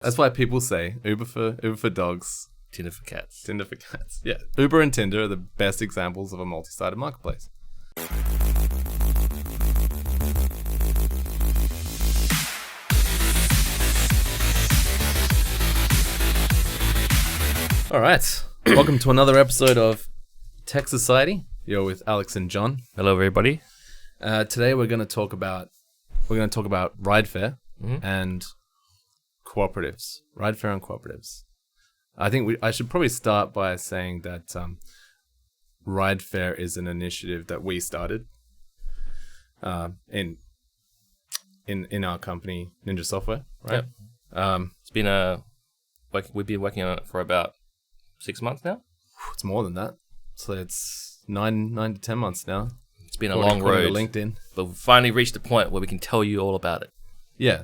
That's why people say Uber for dogs, Tinder for cats. Tinder for cats. Yeah, Uber and Tinder are the best examples of a multi-sided marketplace. All right, welcome to another episode of Tech Society. You're with Alex and John. Hello, everybody. Today we're going to talk about RideFair and cooperatives. RideFair and cooperatives. I think I should probably start by saying that RideFair is an initiative that we started in our company, Ninja Software, right? Yep. It's been we've been working on it for about 6 months now. It's more than that. So it's 9 to 10 months now. It's been a long road. LinkedIn, but we've finally reached the point where we can tell you all about it. Yeah.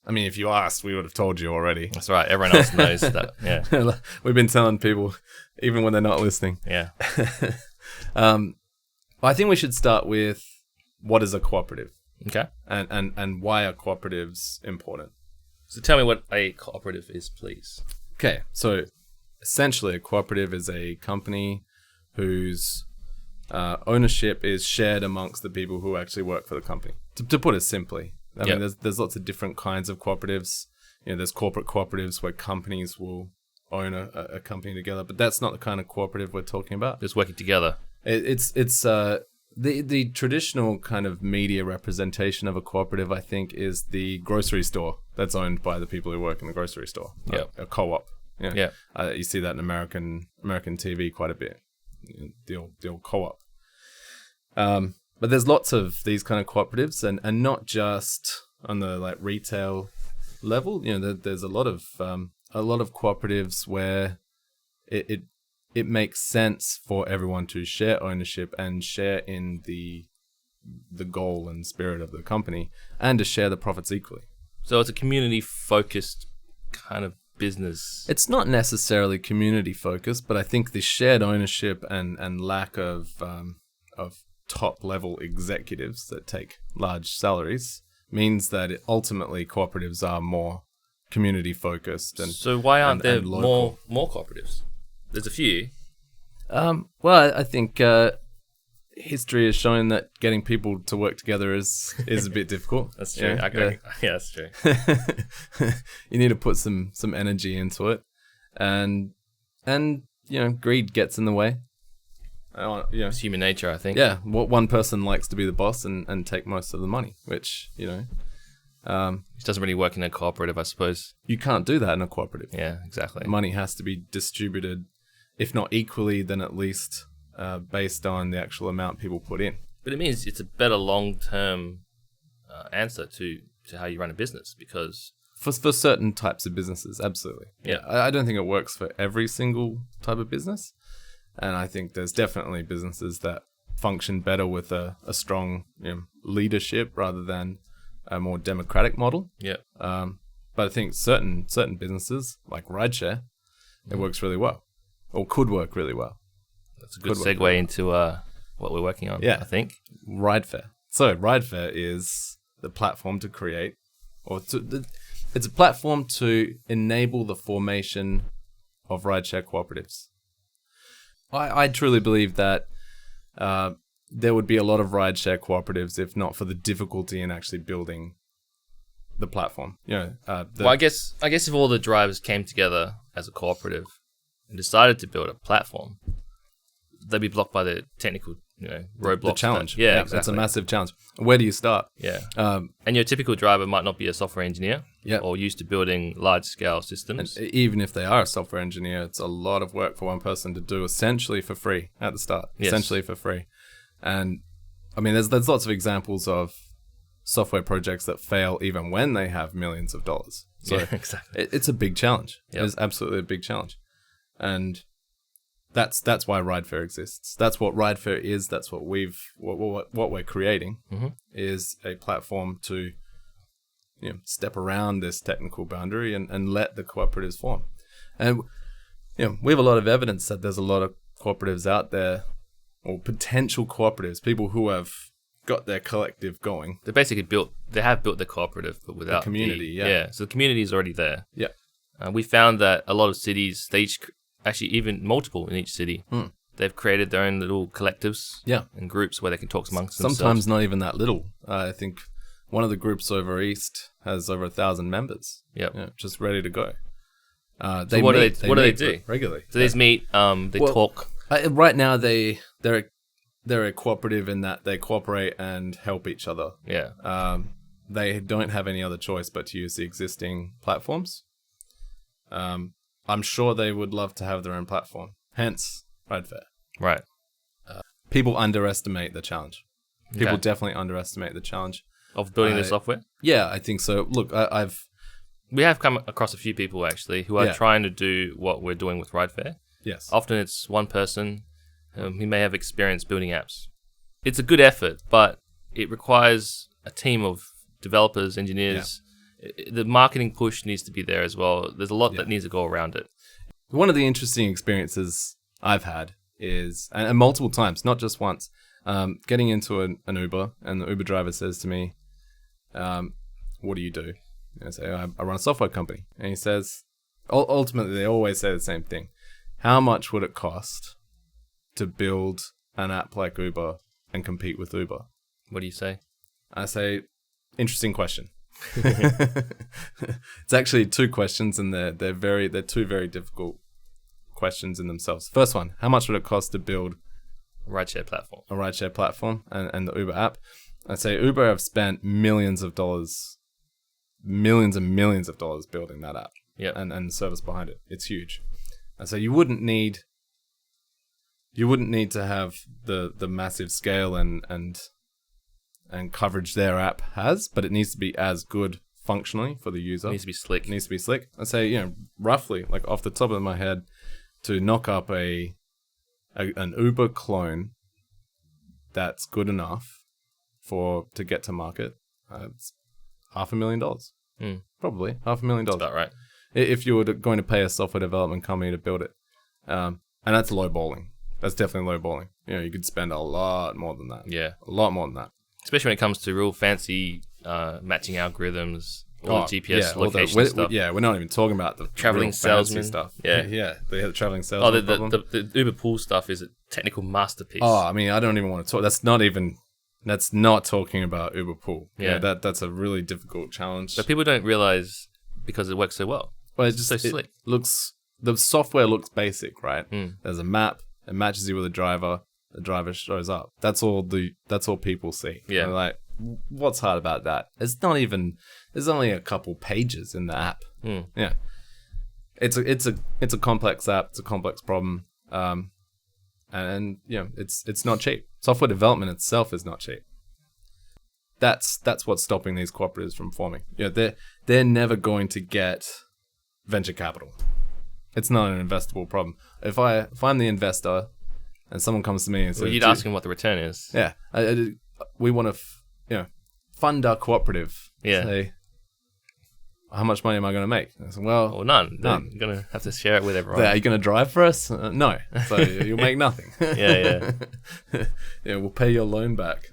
I mean, if you asked, we would have told you already. That's right. Everyone else knows that. Yeah. We've been telling people, even when they're not listening. Yeah. I think we should start with what is a cooperative? Okay. And why are cooperatives important? So tell me what a cooperative is, please. Okay. So essentially, a cooperative is a company whose ownership is shared amongst the people who actually work for the company. To put it simply. I mean, there's lots of different kinds of cooperatives. You know, there's corporate cooperatives where companies will own a company together, but that's not the kind of cooperative we're talking about. Just working together. It's the traditional kind of media representation of a cooperative, I think, is the grocery store that's owned by the people who work in the grocery store. Yeah, a co-op. Yeah. You see that in American TV quite a bit. The old co-op. But there's lots of these kind of cooperatives, and not just on the retail level. You know, there's a lot of cooperatives where it makes sense for everyone to share ownership and share in the goal and spirit of the company, and to share the profits equally. So it's a community-focused kind of business. It's not necessarily community-focused, but I think the shared ownership and lack of top-level executives that take large salaries means that ultimately cooperatives are more community-focused. So why aren't there more cooperatives? There's a few. Well, I think history has shown that getting people to work together is a bit difficult. That's true. Yeah, yeah, that's true. You need to put some energy into it, and greed gets in the way. It's human nature, I think. Yeah, what one person likes to be the boss and take most of the money, which it doesn't really work in a cooperative, I suppose. You can't do that in a cooperative. Yeah, exactly. Money has to be distributed, if not equally, then at least based on the actual amount people put in. But it means it's a better long-term answer to how you run a business, because for certain types of businesses, absolutely. Yeah. I don't think it works for every single type of business. And I think there's definitely businesses that function better with a strong leadership rather than a more democratic model. Yeah. But I think certain businesses like Rideshare, it works really well, or could work really well. That's a good segue into what we're working on. Yeah. I think RideFair. So RideFair is the platform to create, it's a platform to enable the formation of rideshare cooperatives. I truly believe that there would be a lot of rideshare cooperatives if not for the difficulty in actually building the platform. I guess if all the drivers came together as a cooperative and decided to build a platform, they'd be blocked by the technical roadblocks. The challenge. Yeah, exactly. It's a massive challenge. Where do you start? Yeah. And your typical driver might not be a software engineer or used to building large-scale systems. And even if they are a software engineer, it's a lot of work for one person to do essentially for free at the start. Yes. Essentially for free. And I mean, there's lots of examples of software projects that fail even when they have millions of dollars. So yeah, exactly. It's a big challenge. Yep. It's absolutely a big challenge. And that's why RideFair exists. That's what RideFair is. That's what we're creating is a platform to step around this technical boundary and let the cooperatives form. And we have a lot of evidence that there's a lot of cooperatives out there, or potential cooperatives, people who have got their collective going. They have built the cooperative, but without the community. So the community is already there. Yeah. We found that a lot of cities, they each, actually even multiple in each city, they've created their own little collectives and groups where they can talk amongst themselves. Sometimes not even that little. I think one of the groups over east has over 1,000 members. Yep. Just ready to go. So what do they do regularly? So these meet, they talk. Right now, they're a cooperative in that they cooperate and help each other. Yeah. They don't have any other choice but to use the existing platforms. I'm sure they would love to have their own platform. Hence, RideFair. Right. People underestimate the challenge. People definitely underestimate the challenge of building the software. Yeah, I think so. Look, we have come across a few people actually who are trying to do what we're doing with RideFair. Yes. Often it's one person who may have experience building apps. It's a good effort, but it requires a team of developers, engineers. The marketing push needs to be there as well. There's a lot that needs to go around it. One of the interesting experiences I've had is, and multiple times, not just once, getting into an Uber, and the Uber driver says to me, what do you do? And I say, I run a software company. And he says, ultimately, they always say the same thing. How much would it cost to build an app like Uber and compete with Uber? What do you say? I say, interesting question. It's actually two questions, and they're two very difficult questions in themselves. First one, how much would it cost to build a rideshare platform and the Uber app? I say Uber have spent millions and millions of dollars building that app and the service behind it. It's huge. And so you wouldn't need to have the massive scale and coverage their app has, but it needs to be as good functionally for the user. It needs to be slick. I say, roughly, like off the top of my head, to knock up an Uber clone that's good enough to get to market, it's $500,000. Probably $500,000. That's about right. If you were going to pay a software development company to build it. And that's low balling. That's definitely low balling. You could spend a lot more than that. Yeah. A lot more than that. Especially when it comes to real fancy matching algorithms, all the GPS location stuff. We're not even talking about the traveling salesman stuff. Yeah. They have the traveling salesman problem. The Uber Pool stuff is a technical masterpiece. I mean, I don't even want to talk. That's not talking about Uber Pool. Yeah. That's a really difficult challenge. But people don't realize because it works so well. Well, it's just so slick. The software looks basic, right? There's a map. It matches you with a driver. The driver shows up. That's all people see. Yeah. They're like, what's hard about that? There's only a couple pages in the app. Yeah. It's a complex app. It's a complex problem. And it's not cheap. Software development itself is not cheap. That's what's stopping these cooperatives from forming. They're never going to get venture capital. It's not an investable problem. If I'm the investor and someone comes to me and says, you'd ask them what the return is. Yeah, we want to fund our cooperative. Yeah. Say, how much money am I going to make? I said, well, none. You're going to have to share it with everyone. Are you going to drive for us? No. So you'll make nothing. Yeah. We'll pay your loan back.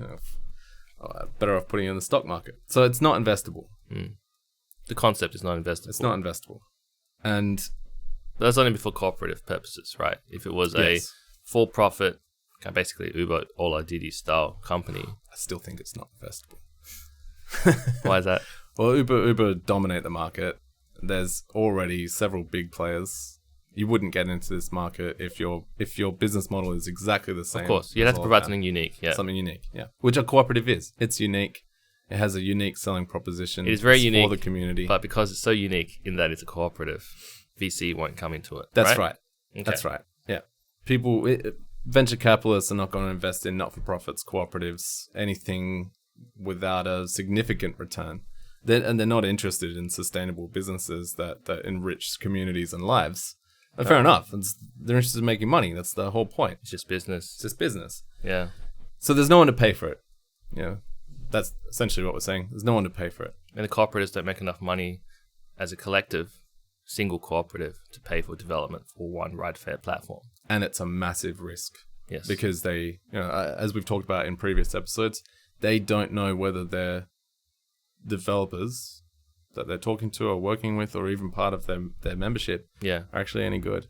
Better off putting it in the stock market. So it's not investable. The concept is not investable. It's not investable. And that's only for cooperative purposes, right? If it was a for-profit, basically Uber all IDD style company. I still think it's not investable. Why is that? Well, Uber dominate the market. There's already several big players. You wouldn't get into this market if your business model is exactly the same. Of course, you have to provide something unique. Yeah, something unique. Yeah, which a cooperative is. It's unique. It has a unique selling proposition. It is very unique for the community. But because it's so unique in that it's a cooperative, VC won't come into it. That's right. Okay. That's right. Yeah, venture capitalists are not going to invest in not-for-profits, cooperatives, anything without a significant return. They're not interested in sustainable businesses that enrich communities and lives. Fair enough. They're interested in making money. That's the whole point. It's just business. It's just business. Yeah. So there's no one to pay for it. That's essentially what we're saying. There's no one to pay for it. And the cooperatives don't make enough money as a collective, single cooperative, to pay for development for one RideFair platform. And it's a massive risk. Yes. Because they, as we've talked about in previous episodes, they don't know whether their developers that they're talking to or working with or even part of their membership Yeah. are actually any good.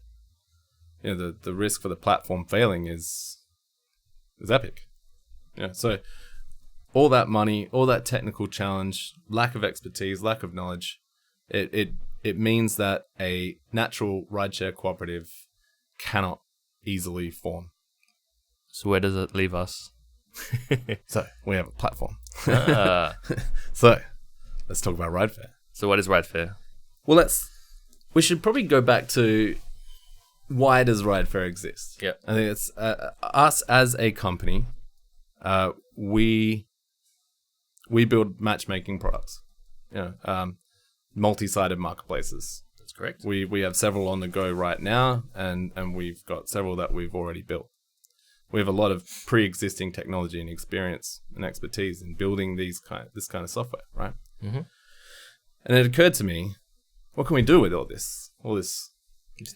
You know, the risk for the platform failing is epic. Yeah. So all that money, all that technical challenge, lack of expertise, lack of knowledge, it means that a natural rideshare cooperative cannot easily form. So where does it leave us? So we have a platform. Ah. So let's talk about RideFair. So what is RideFair? Well, we should probably go back to why does RideFair exist? Yeah. I think it's us as a company. We build matchmaking products. You know, multi-sided marketplaces. That's correct. We have several on the go right now, and we've got several that we've already built. We have a lot of pre-existing technology and experience and expertise in building this kind of software, right? Mm-hmm. And it occurred to me, what can we do with all this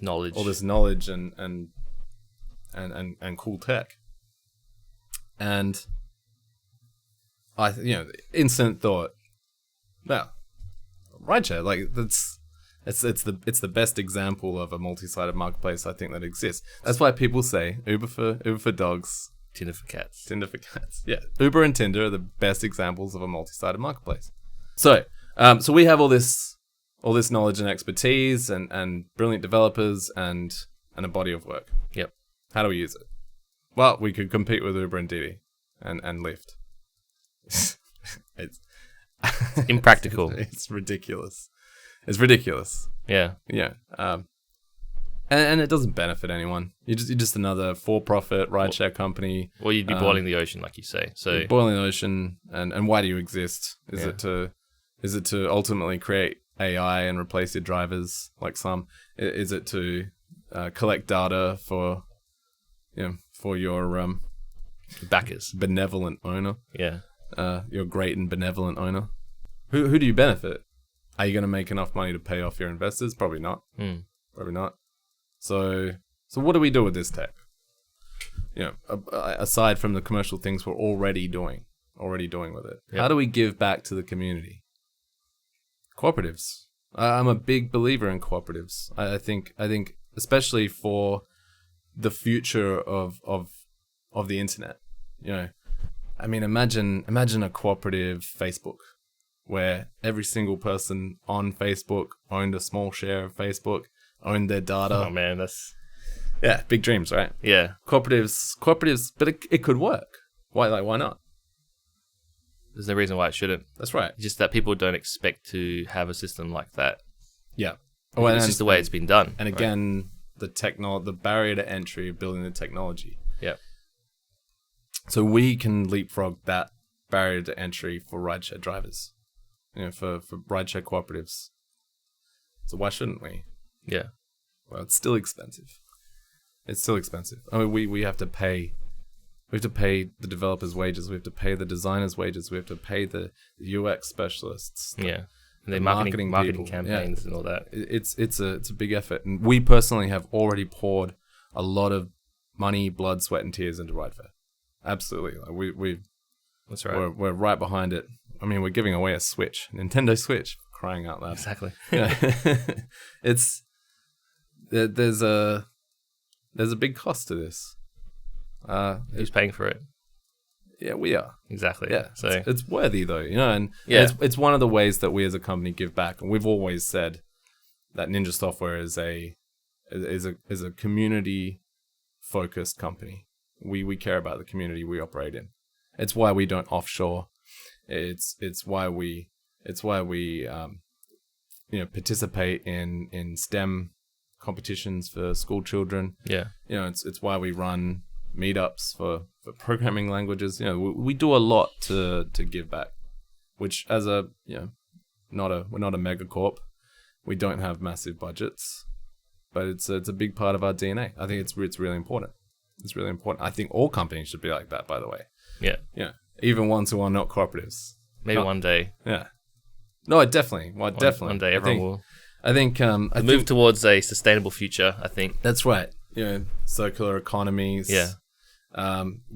knowledge, and cool tech? And instant thought, well, rideshare, like it's the best example of a multi-sided marketplace I think that exists. That's why people say Uber for dogs, Tinder for cats. Yeah, Uber and Tinder are the best examples of a multi-sided marketplace. So we have all this knowledge and expertise and brilliant developers and a body of work. Yep. How do we use it? Well, we could compete with Uber and Didi and Lyft. It's impractical. It's ridiculous. Yeah. Yeah. And it doesn't benefit anyone. You're just another for-profit rideshare company. Well, you'd be boiling the ocean, like you say. So boiling the ocean, and why do you exist? Is it to ultimately create AI and replace your drivers, like some? Is it to collect data for your backers, benevolent owner? Yeah. Your great and benevolent owner. Who do you benefit? Are you going to make enough money to pay off your investors? Probably not. Probably not. So what do we do with this tech? You know, aside from the commercial things we're already doing with it. Yep. How do we give back to the community? Cooperatives. I'm a big believer in cooperatives. I think especially for the future of the internet. You know, I mean, imagine a cooperative Facebook where every single person on Facebook owned a small share of Facebook, owned their data. Oh man, that's big dreams, right? Yeah, cooperatives, but it could work. Why not? There's no reason why it shouldn't. That's right. It's just that people don't expect to have a system like that. Yeah, it's just the way it's been done. And again, right? the barrier to entry of building the technology. Yeah. So we can leapfrog that barrier to entry for rideshare drivers, you know, for rideshare cooperatives. So why shouldn't we? Yeah. Well, it's still expensive. I mean, we have to pay. We have to pay the developers' wages. We have to pay the designers' wages. We have to pay the UX specialists. And the marketing campaigns and all that. It's a big effort, and we personally have already poured a lot of money, blood, sweat, and tears into RideFair. Absolutely, like that's right. We're right behind it. I mean, we're giving away a Switch, Nintendo Switch, crying out loud. Exactly. Yeah. There's a big cost to this. Who's paying for it? Yeah, we are. Exactly. Yeah, so it's worthy though, you know, and it's one of the ways that we as a company give back, and we've always said that Ninja Software is a community focused company. We care about the community we operate in. It's why we don't offshore. It's why we participate in STEM competitions for school children. Yeah. You know, it's why we run meetups for programming languages. You know, we do a lot to give back, which as we're not a megacorp. We don't have massive budgets, but it's a big part of our DNA. I think it's really important. It's really important. I think all companies should be like that, by the way. Yeah. Yeah. Even ones who are not cooperatives. Maybe one day. Yeah. No, definitely. Well, definitely. One day everyone will. I think move towards a sustainable future, I think. That's right. You know, circular economies. Yeah.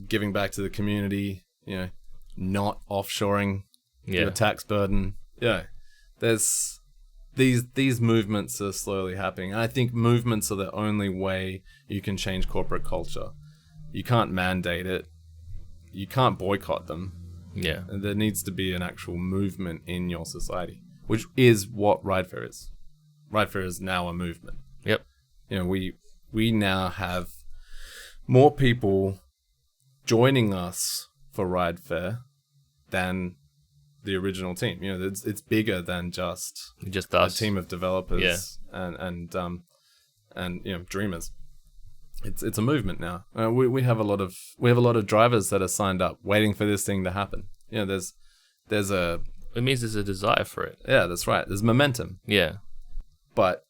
Giving back to the community, you know, not offshoring your tax burden. Yeah. there's these movements are slowly happening. And I think movements are the only way you can change corporate culture. You can't mandate it. You can't boycott them. Yeah. There needs to be an actual movement in your society, which is what RideFair is. RideFair is now a movement. Yep. You know, we now have more people joining us for RideFair than the original team. You know, it's bigger than just us. A team of developers and you know, dreamers. It's a movement now. We have a lot of drivers that are signed up waiting for this thing to happen. You know, there's a It means there's a desire for it. yeah, that's right. There's momentum. Yeah. But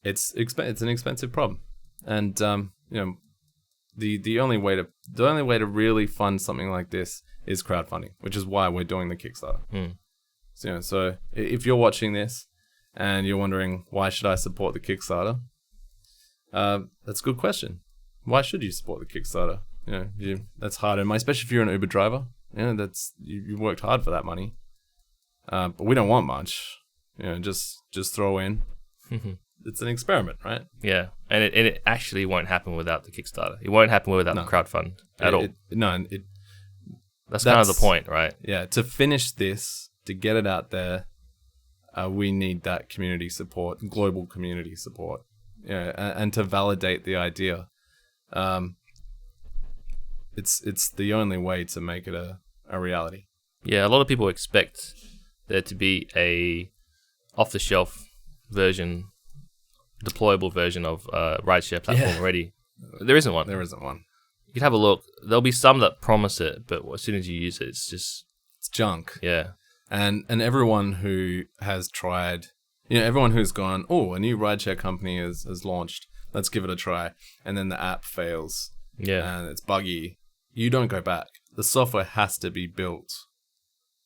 it's an expensive problem, and you know, the only way to really fund something like this is crowdfunding, which is why we're doing the Kickstarter. So if you're watching this and you're wondering why should I support the Kickstarter, that's a good question. Why should you support the Kickstarter? You know, that's hard, and especially if you're an Uber driver. You know, you worked hard for that money, but we don't want much. You know, just throw in. It's an experiment, right? Yeah, and it actually won't happen without the Kickstarter. It won't happen without the crowdfund at all. That's kind of the point, right? Yeah, to finish this, to get it out there, we need that community support, global community support, and to validate the idea. It's the only way to make it a reality. Yeah, a lot of people expect there to be a off-the-shelf version, deployable version of Rideshare platform already. There isn't one. There isn't one. You can have a look. There'll be some that promise it, but as soon as you use it, it's junk. Yeah. And everyone who has tried, you know, everyone who's gone, oh, a new rideshare company has launched, let's give it a try, and then the app fails. Yeah. And it's buggy. You don't go back. The software has to be built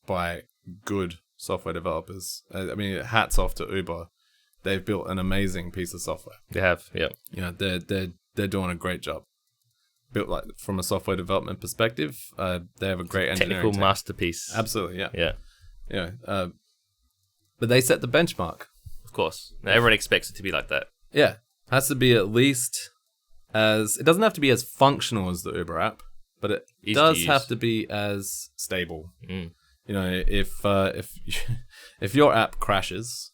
by good software developers. I mean, hats off to Uber. They've built an amazing piece of software. They have, yeah. You know, they're doing a great job. Built like from a software development perspective, they have a great engineering technical team. Masterpiece. Absolutely, yeah. Yeah. Yeah. But they set the benchmark. Of course. Now, everyone expects it to be like that. Yeah. Has to be at least it doesn't have to be as functional as the Uber app, but it does have to be as stable. You know, if your app crashes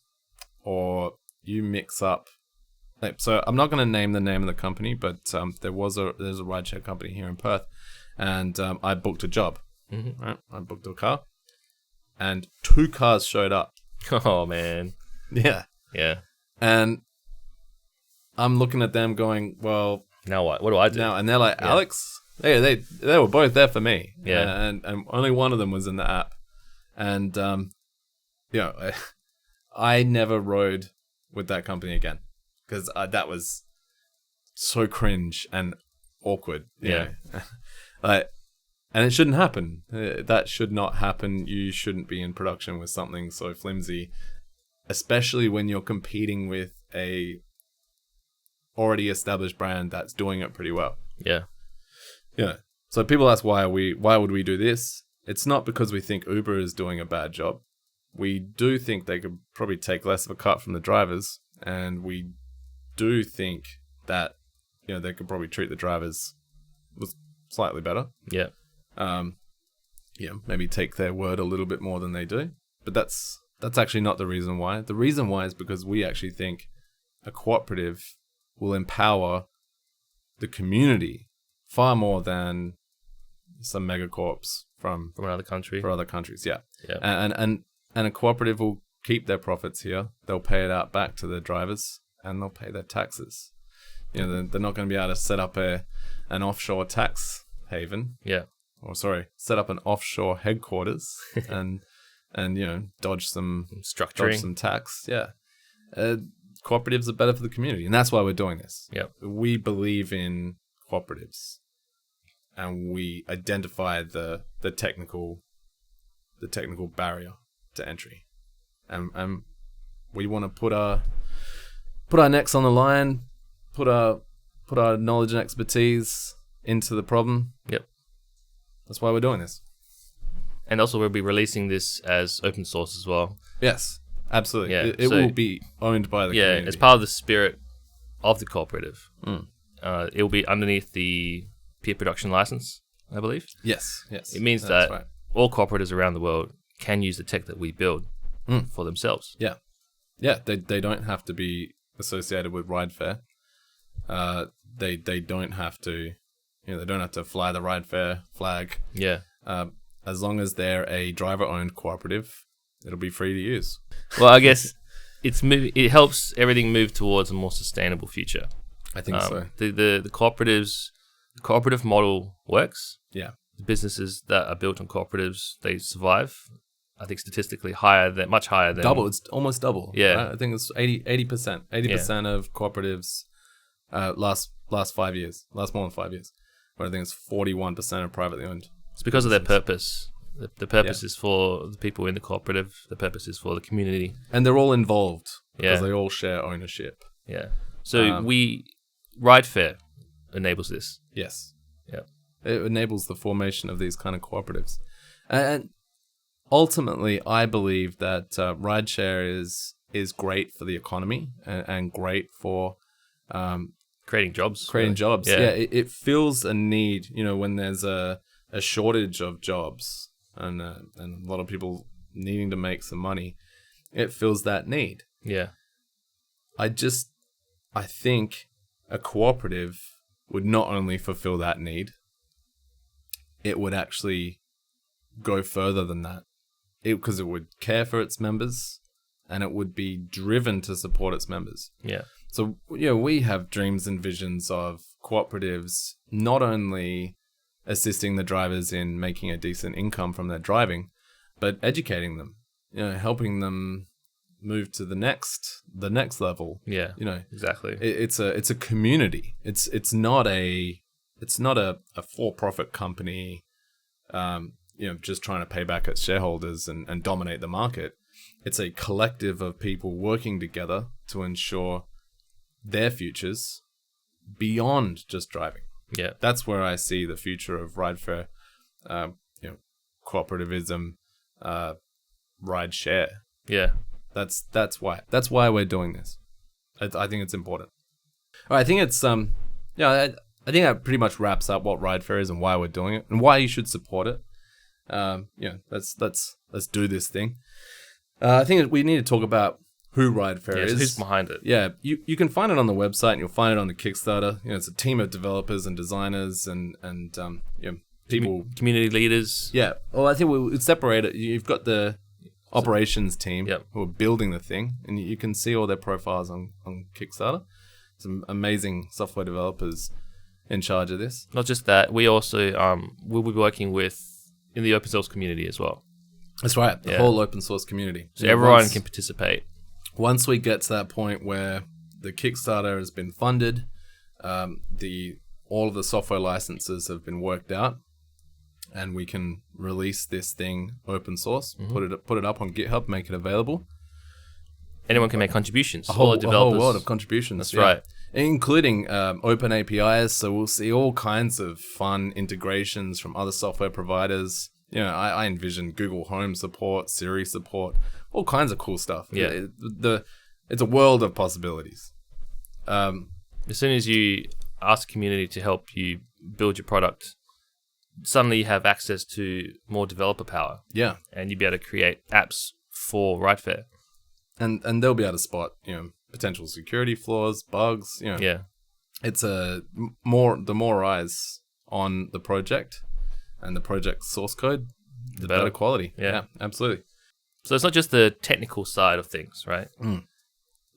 or you mix up, so I'm not going to name the name of the company, but there's a rideshare company here in Perth, and I booked a job. Right? I booked a car, and 2 cars showed up. Oh man. Yeah. Yeah. And I'm looking at them going, well, now what? What do I do? Now, and they're like, Alex, they were both there for me. Yeah. And only one of them was in the app. And, you know, I never rode with that company again because that was so cringe and awkward. Yeah. Like, and it shouldn't happen. That should not happen. You shouldn't be in production with something so flimsy, especially when you're competing with a already established brand that's doing it pretty well. Yeah. Yeah. So people ask why would we do this? It's not because we think Uber is doing a bad job. We do think they could probably take less of a cut from the drivers, and we do think that, you know, they could probably treat the drivers slightly better. Yeah. Yeah, maybe take their word a little bit more than they do. But that's actually not the reason why. The reason why is because we actually think a cooperative will empower the community far more than some megacorps from another country. For other countries, yeah. Yeah. And a cooperative will keep their profits here. They'll pay it out back to the drivers, and they'll pay their taxes. You know, they're not going to be able to set up an offshore tax haven. Yeah. Or sorry, set up an offshore headquarters and you know, dodge some tax. Yeah. Cooperatives are better for the community, and that's why we're doing this. Yep. We believe in cooperatives, and we identify the technical barrier to entry, and we want to put our necks on the line, put our knowledge and expertise into the problem. Yep. That's why we're doing this. And also we'll be releasing this as open source as well. Yes. absolutely. Yeah, It will be owned by the community. It's part of the spirit of the cooperative. Mm. It will be underneath the peer production license, I believe. Yes. It means That's that right. all cooperatives around the world can use the tech that we build for themselves. Yeah. They don't have to be associated with RideFair. They don't have to, they don't have to fly the RideFair flag. Yeah. As long as they're a driver-owned cooperative, it'll be free to use. Well, I guess it helps everything move towards a more sustainable future. I think so. The cooperative model works. Yeah. The businesses that are built on cooperatives, they survive. I think statistically much higher than double. It's almost double. Yeah. Right? I think it's 80%. 80% of cooperatives last more than 5 years. But I think it's 41% of privately owned. It's because of their purpose. The purpose is for the people in the cooperative. The purpose is for the community. And they're all involved because Yeah. they all share ownership. Yeah. So RideFair enables this. Yes. Yeah. It enables the formation of these kind of cooperatives. And ultimately, I believe that rideshare is great for the economy and great for Creating jobs. Yeah, it fills a need, when there's a shortage of jobs and a lot of people needing to make some money. It fills that need. Yeah. I think a cooperative would not only fulfill that need, it would actually go further than that. Because it would care for its members and it would be driven to support its members. Yeah. So, we have dreams and visions of cooperatives not only assisting the drivers in making a decent income from their driving, but educating them, helping them move to the next level. Yeah. Exactly. It's a community. It's not a for-profit company, just trying to pay back its shareholders and dominate the market. It's a collective of people working together to ensure their futures beyond just driving. Yeah. That's where I see the future of RideFair, cooperativism, Rideshare. Yeah. That's why we're doing this. I think it's important. All right, I think it's I think that pretty much wraps up what RideFair is and why we're doing it and why you should support it. Let's do this thing. I think we need to talk about who RideFair is. So who's behind it? Yeah, you can find it on the website and you'll find it on the Kickstarter. It's a team of developers and designers and people, community leaders. Yeah. Well, I think we'll separate it. You've got the operations team who are building the thing, and you can see all their profiles on Kickstarter. Some amazing software developers in charge of this. Not just that, we also will be working in the open source community as well. That's right, the whole open source community. So everyone can participate. Once we get to that point where the Kickstarter has been funded, all of the software licenses have been worked out, and we can release this thing open source, put it up on GitHub, make it available. Anyone can make contributions. A whole world of contributions. That's right. Including open APIs, so we'll see all kinds of fun integrations from other software providers. I envision Google Home support, Siri support, all kinds of cool stuff. Yeah. It's a world of possibilities. As soon as you ask the community to help you build your product, suddenly you have access to more developer power. Yeah. And you'll be able to create apps for RideFair. And they'll be able to spot, potential security flaws, bugs, Yeah. It's the more eyes on the project and the project source code, the better quality. Yeah, absolutely. So it's not just the technical side of things, right? Mm.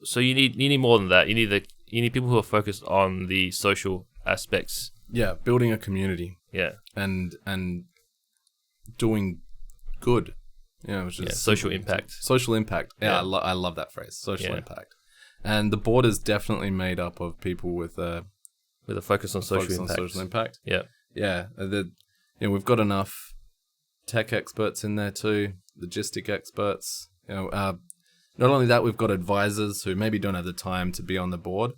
So you need more than that. You need people who are focused on the social aspects. Yeah, building a community. Yeah. And doing good. Which is social impact. Social impact. Yeah, I love that phrase. Social impact. And the board is definitely made up of people with a focus on social impact. Yeah. Yeah. We've got enough tech experts in there too, logistic experts. Not only that, we've got advisors who maybe don't have the time to be on the board,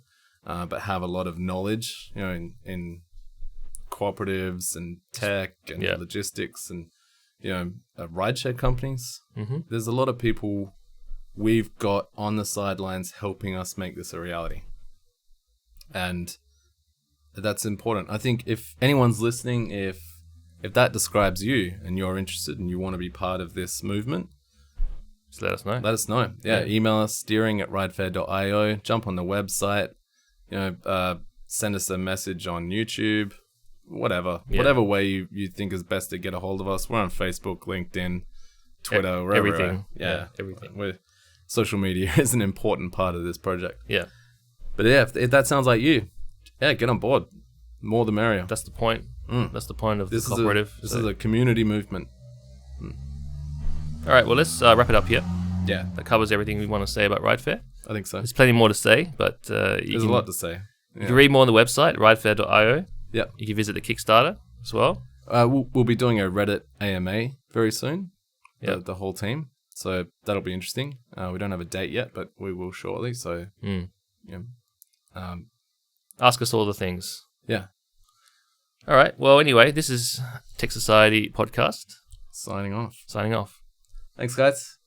but have a lot of knowledge, in cooperatives and tech and logistics and rideshare companies. Mm-hmm. There's a lot of people we've got on the sidelines helping us make this a reality. And that's important. I think if anyone's listening, if that describes you and you're interested and you want to be part of this movement, just let us know. Let us know. Yeah. Email us, steering@ridefair.io. Jump on the website. Send us a message on YouTube. Whatever way you think is best to get a hold of us. We're on Facebook, LinkedIn, Twitter, wherever. Everything. Everything. Social media is an important part of this project. Yeah. But yeah, if that sounds like you, get on board. More the merrier. That's the point. That's the point of this cooperative. This is a community movement. All right, well, let's wrap it up here. Yeah. That covers everything we want to say about RideFair. I think so. There's plenty more to say, but there's a lot to say. Yeah. You can read more on the website, ridefair.io. Yeah. You can visit the Kickstarter as well. We'll be doing a Reddit AMA very soon. Yeah. The whole team. So that'll be interesting. We don't have a date yet, but we will shortly. So, ask us all the things. Yeah. All right. Well, anyway, this is Tech Society Podcast. Signing off. Signing off. Thanks, guys.